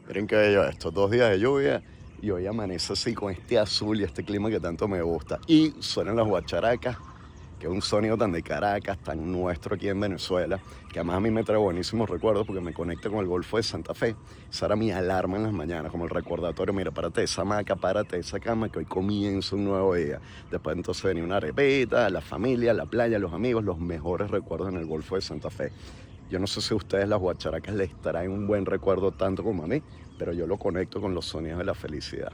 Miren qué bello esto, 2 días de lluvia y hoy amanece así con este azul y este clima que tanto me gusta. Y suenan las guacharacas, que es un sonido tan de Caracas, tan nuestro aquí en Venezuela, que además a mí me trae buenísimos recuerdos porque me conecta con el Golfo de Santa Fe. Esa era mi alarma en las mañanas, como el recordatorio, mira, párate de esa hamaca, párate de esa cama, que hoy comienza un nuevo día. Después entonces venía una arepita, la familia, la playa, los amigos, los mejores recuerdos en el Golfo de Santa Fe. Yo no sé si a ustedes las guacharacas les traen un buen recuerdo tanto como a mí, pero yo lo conecto con los sonidos de la felicidad.